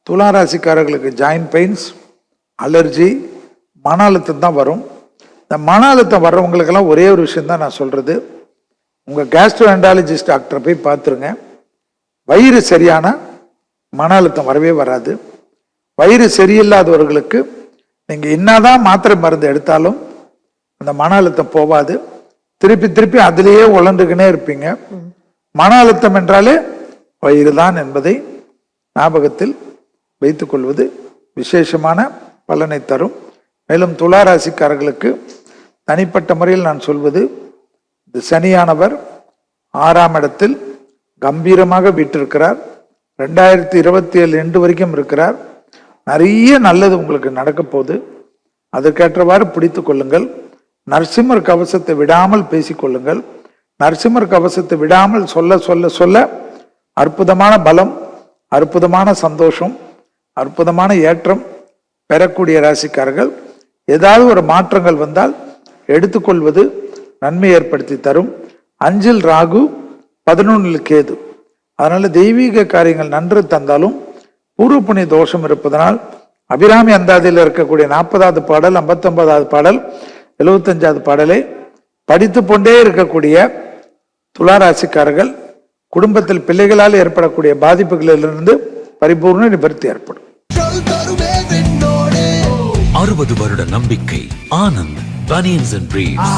துளாராசிக்காரர்களுக்கு joint pains, allergy, மன அழுத்தம் தான் வரும். இந்த மன அழுத்தம் வர்றவங்களுக்கெல்லாம் ஒரே ஒரு விஷயம் தான் நான் சொல்கிறது, உங்கள் கேஸ்ட்ரோஎன்டாலஜிஸ்ட் டாக்டரை போய் பார்த்துருங்க. வயிறு சரியான மன அழுத்தம் வரவே வராது. வயிறு சரியில்லாதவர்களுக்கு நீங்கள் என்னதான் மாத்திரை மருந்து எடுத்தாலும் அந்த மன அழுத்தம் போகாது. திருப்பி திருப்பி அதிலேயே உழந்துக்கினே இருப்பீங்க. மன அழுத்தம் என்றாலே வயிறு தான் என்பதை ஞாபகத்தில் வைத்துக் கொள்வது விசேஷமான பலனை தரும். மேலும் துளாராசிக்காரர்களுக்கு தனிப்பட்ட முறையில் நான் சொல்வது, இந்த சனியானவர் 6ஆம் இடத்தில் கம்பீரமாக வீற்றிருக்கிறார். 2027 எண்டு வரைக்கும் இருக்கிறார். நிறைய நல்லது உங்களுக்கு நடக்க போகுது. அதற்கேற்றவாறு பிடித்து கொள்ளுங்கள். நரசிம்மர் கவசத்தை விடாமல் பேசிக்கொள்ளுங்கள். நரசிம்மர் கவசத்தை விடாமல் சொல்ல சொல்ல சொல்ல அற்புதமான பலம், அற்புதமான சந்தோஷம், அற்புதமான ஏற்றம் பெறக்கூடிய ராசிக்காரர்கள். ஏதாவது ஒரு மாற்றங்கள் வந்தால் எடுத்துக்கொள்வது நன்மை ஏற்படுத்தி தரும். 5இல் ராகு, 11இல் கேது. அதனால தெய்வீக காரியங்கள் நன்று தந்தாலும் பூர்வ புண்ணிய தோஷம் இருப்பதனால் அபிராமி அந்தாதியில் இருக்கக்கூடிய 40வது பாடல், 59வது பாடல், 75வது பாடலை படித்து கொண்டே இருக்கக்கூடிய துளாராசிக்காரர்கள் குடும்பத்தில் பிள்ளைகளால் ஏற்படக்கூடிய பாதிப்புகளிலிருந்து பரிபூர்ண நிவர்த்தி ஏற்படும். 60 வருட நம்பிக்கை. Anand banians and briefs.